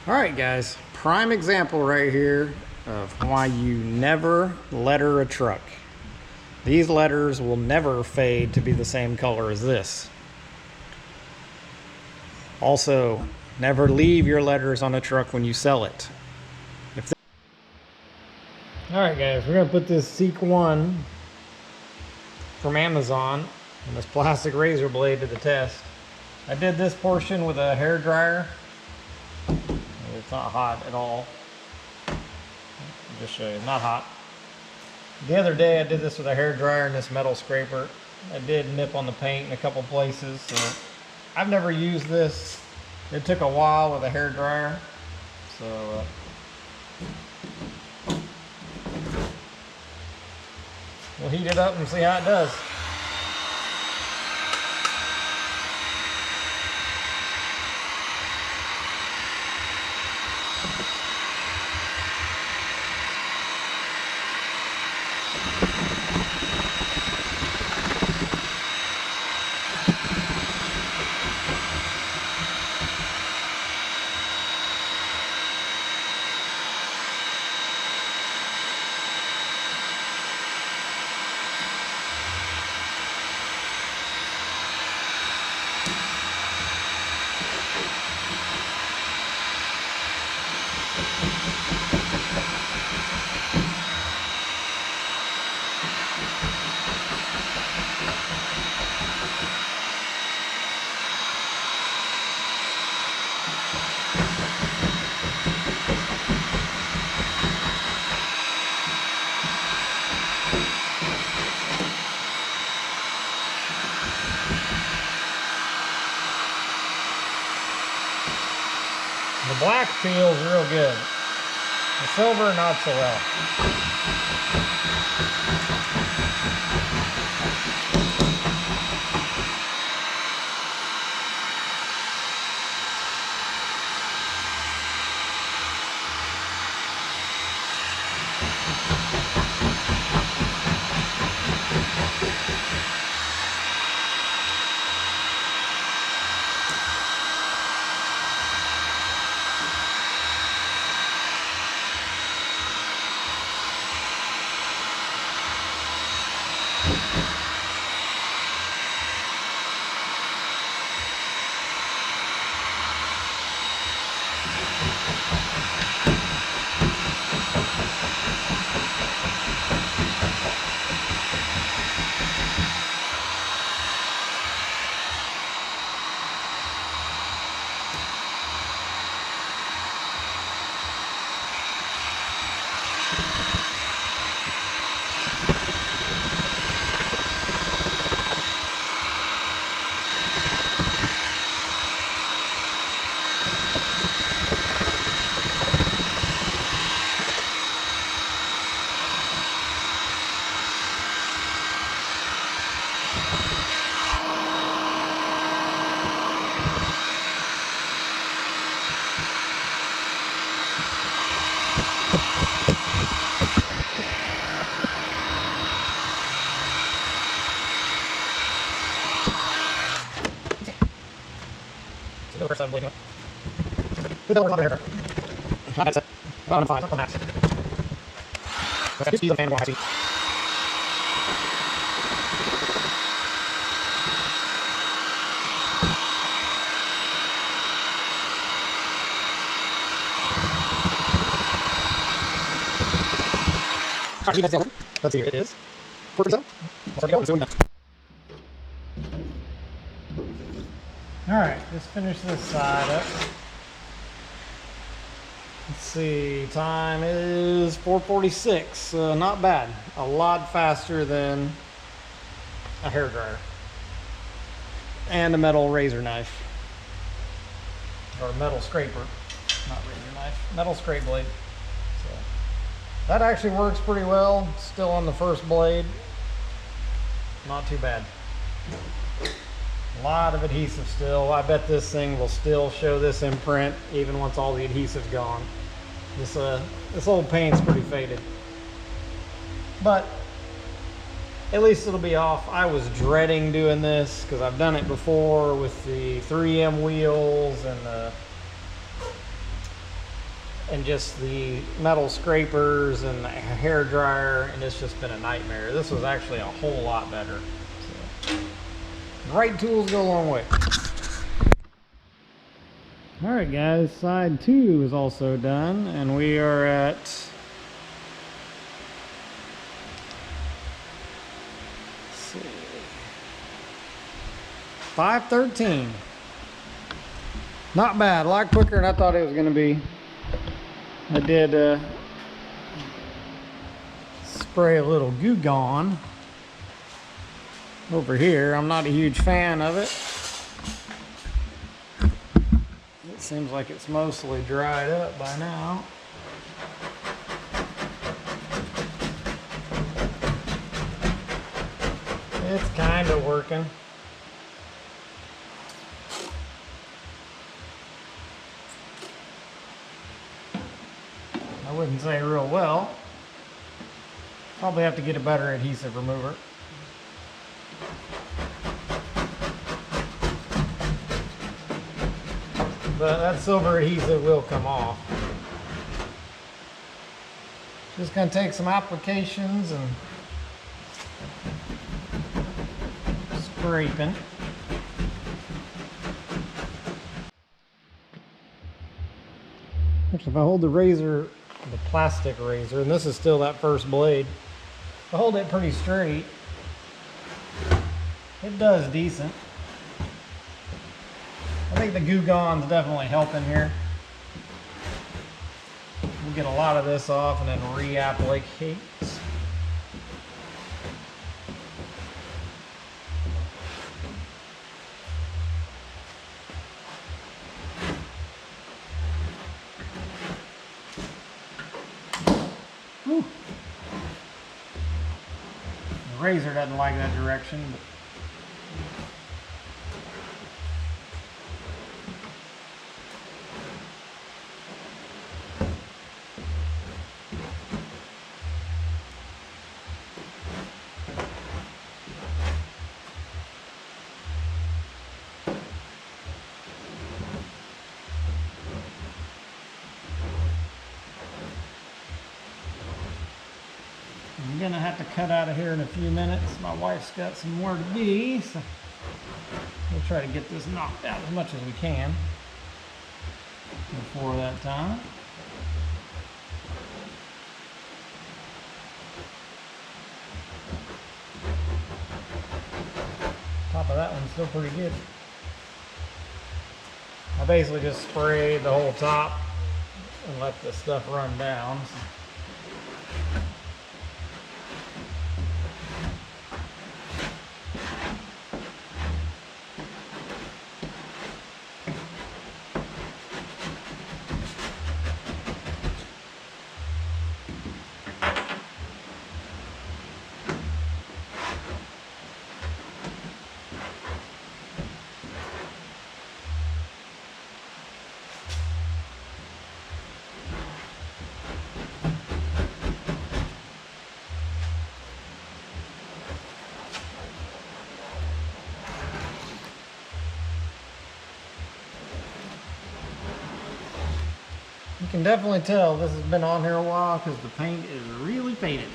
All right, guys, prime example right here of why you never letter a truck. These letters will never fade to be the same color as this. Also, never leave your letters on a truck when you sell it. All right, guys, we're gonna put this Seek 1 from Amazon and this plastic razor blade to the test. I did this portion with a hair dryer. It's not hot at all. I'll just show you, not hot. The other day I did this with a hair dryer and this metal scraper. I did nip on the paint in a couple places, so I've never used this. It took a while with a hair dryer, so we'll heat it up and see how it does. The black feels real good. The silver, not so well. The first time bleeding it. Put that on here. That's it. Oh, I'm fine. I'm max. Let's just use the fan more high speed. Let's see, it is 4%. Let's go. Let's do it. Alright, let's finish this side up. Let's see, time is 4:46. Not bad. A lot faster than a hairdryer. And a metal razor knife. Or a metal scraper. Not razor knife. Metal scrape blade. So, that actually works pretty well. Still on the first blade. Not too bad. A lot of adhesive still. I bet this thing will still show this imprint even once all the adhesive's gone. This old paint's pretty faded. But at least it'll be off. I was dreading doing this because I've done it before with the 3M wheels and the and just the metal scrapers and the hair dryer, and it's just been a nightmare. This was actually a whole lot better. So, the right tools go a long way. All right, guys, side 2 is also done, and we are at 5:13. Not bad, a lot quicker than I thought it was going to be. I did spray a little Goo Gone over here. I'm not a huge fan of it. It seems like it's mostly dried up by now. It's kind of working. I wouldn't say real well. Probably have to get a better adhesive remover. But that silver adhesive will come off. Just gonna take some applications and scraping. Actually, if I hold the razor, the plastic razor, and this is still that first blade, if I hold it pretty straight, it does decent. I think the Goo Gone's definitely helping here. We'll get a lot of this off and then reapplicate. Whew. The razor doesn't like that direction, but I'm gonna have to cut out of here in a few minutes. My wife's got some more to be, so we'll try to get this knocked out as much as we can before that time. Top of that one's still pretty good. I basically just sprayed the whole top and let the stuff run down. You can definitely tell this has been on here a while because the paint is really faded.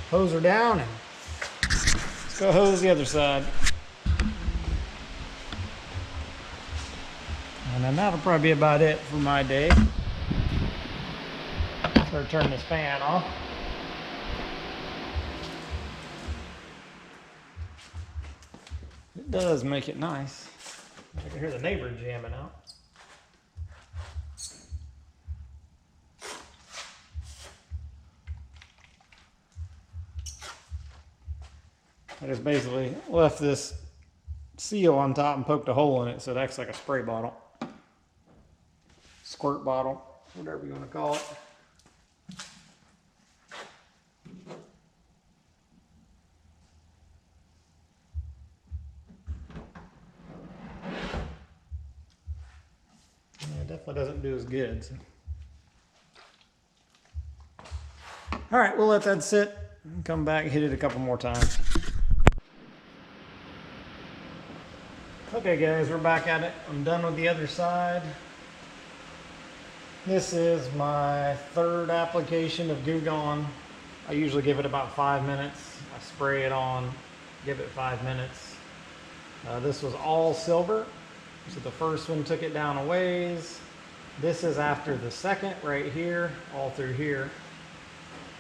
hose her down and let's go hose the other side. And then that'll probably be about it for my day. Start turning this fan off. It does make it nice. I can hear the neighbor jamming out. I just basically left this seal on top and poked a hole in it so it acts like a spray bottle. Squirt bottle, whatever you want to call it. Yeah, it definitely doesn't do as good. So. All right, we'll let that sit and come back and hit it a couple more times. Okay guys, we're back at it. I'm done with the other side. This is my third application of Goo Gone. I usually give it about 5 minutes. I spray it on, give it 5 minutes. This was all silver. So the first one took it down a ways. This is after the second right here, all through here.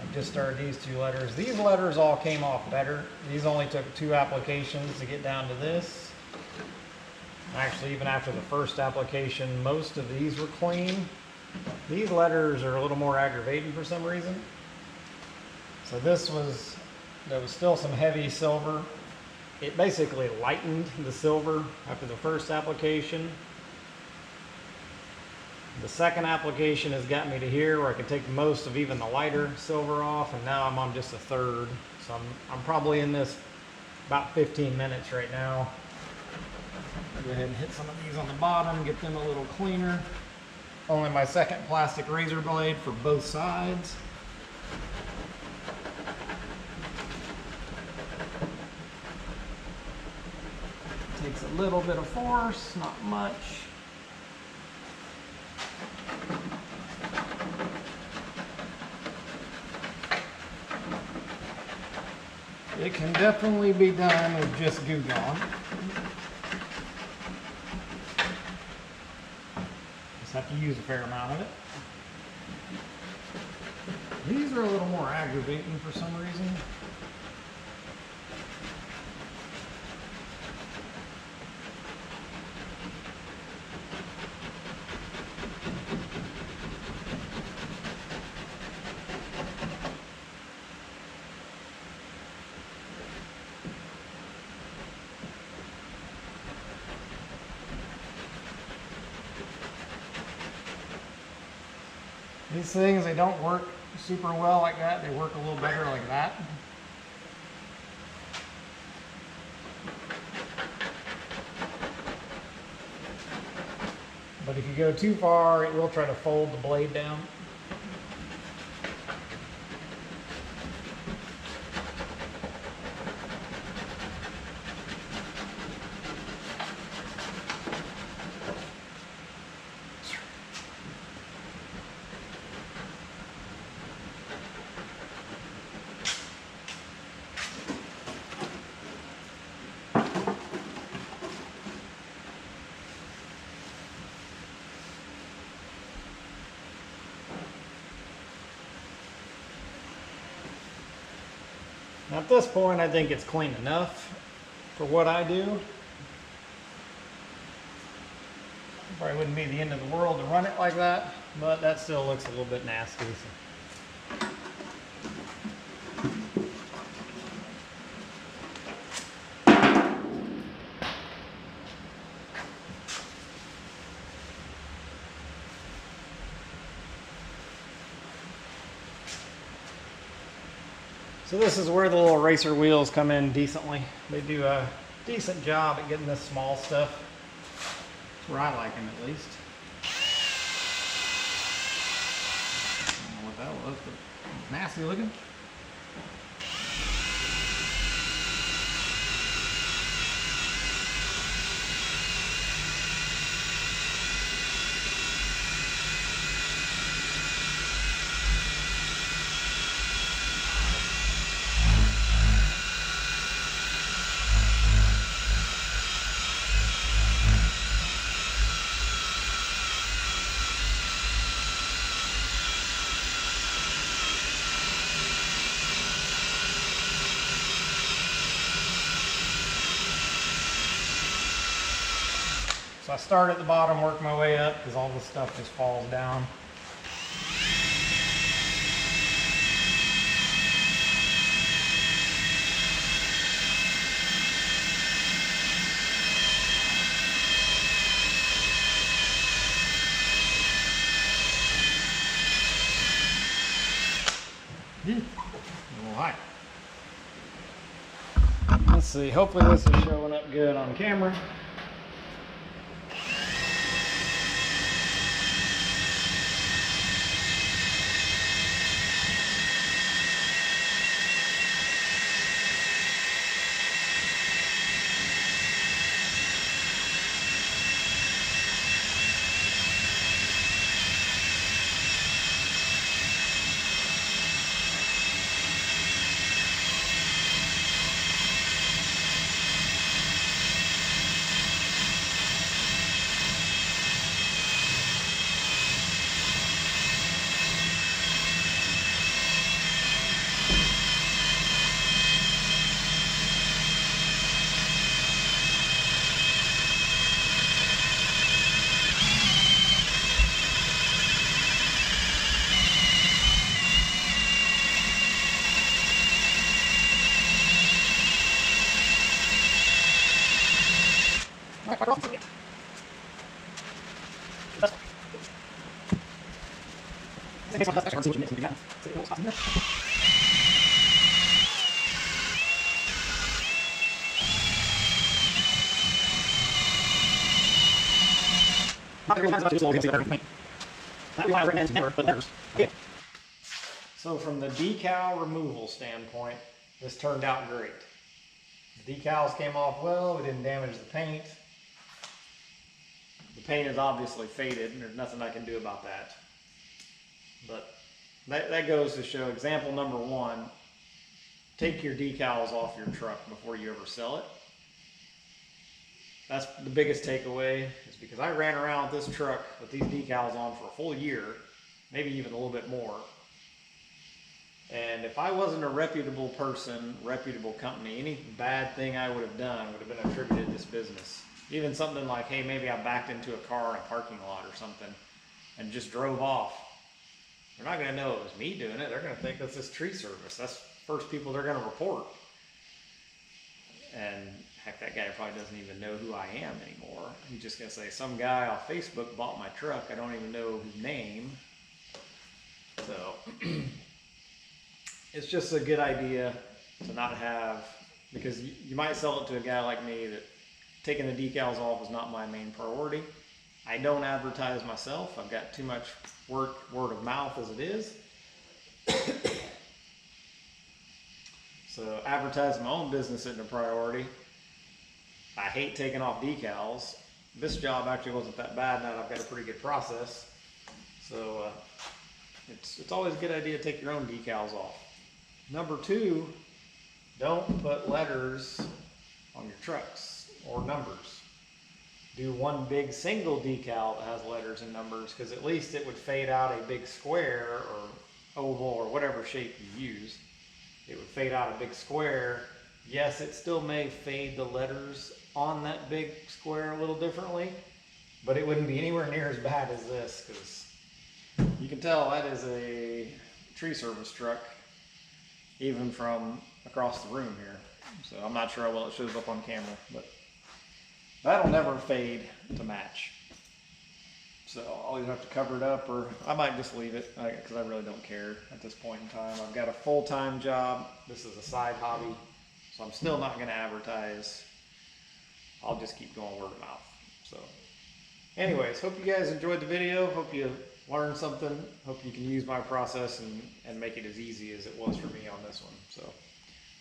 I've just started these two letters. These letters all came off better. These only took 2 applications to get down to this. Actually, even after the first application, most of these were clean. These letters are a little more aggravating for some reason. So there was still some heavy silver. It basically lightened the silver after the first application. The second application has got me to here where I can take most of even the lighter silver off, and now I'm on just a third. So I'm probably in this about 15 minutes right now. I'll go ahead and hit some of these on the bottom, get them a little cleaner. Only my second plastic razor blade for both sides. Takes a little bit of force, not much. It can definitely be done with just Goo Gone. Just have to use a fair amount of it. These are a little more aggravating for some reason. These things, they don't work super well like that. They work a little better like that. But if you go too far, it will try to fold the blade down. Now at this point, I think it's clean enough for what I do. Probably wouldn't be the end of the world to run it like that, but that still looks a little bit nasty. So. So this is where the little racer wheels come in decently. They do a decent job at getting this small stuff. That's where I like them at least. I don't know what that was, but it's nasty looking. So I start at the bottom, work my way up because all this stuff just falls down. A little high. Let's see, hopefully this is showing up good on camera. So from the decal removal standpoint, this turned out great. The decals came off well, we didn't damage the paint. The paint is obviously faded and there's nothing I can do about that. But that goes to show example number one, take your decals off your truck before you ever sell it. That's the biggest takeaway, is because I ran around with this truck with these decals on for a full year, maybe even a little bit more. And if I wasn't a reputable person, reputable company, any bad thing I would have done would have been attributed to this business. Even something like, hey, maybe I backed into a car in a parking lot or something and just drove off. They're not going to know it was me doing it. They're going to think that's this tree service. That's the first people they're going to report. And heck, that guy probably doesn't even know who I am anymore. He's just going to say, some guy off Facebook bought my truck. I don't even know his name. So it's just a good idea to not have, because you might sell it to a guy like me that taking the decals off is not my main priority. I don't advertise myself. I've got too much word of mouth as it is. So advertising my own business isn't a priority. I hate taking off decals. This job actually wasn't that bad now that I've got a pretty good process. So it's always a good idea to take your own decals off. Number two, don't put letters on your trucks or numbers. Do one big single decal that has letters and numbers, because at least it would fade out a big square or oval or whatever shape you use. It would fade out a big square. Yes, it still may fade the letters on that big square a little differently, but it wouldn't be anywhere near as bad as this, because you can tell that is a tree service truck, even from across the room here. So I'm not sure how well it shows up on camera, but that'll never fade to match. So I'll either have to cover it up, or I might just leave it, because I really don't care at this point in time. I've got a full-time job. This is a side hobby, so I'm still not going to advertise. I'll just keep going word of mouth. So anyways, hope you guys enjoyed the video. Hope you learned something. Hope you can use my process and make it as easy as it was for me on this one. So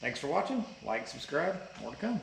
thanks for watching. Like, subscribe, more to come.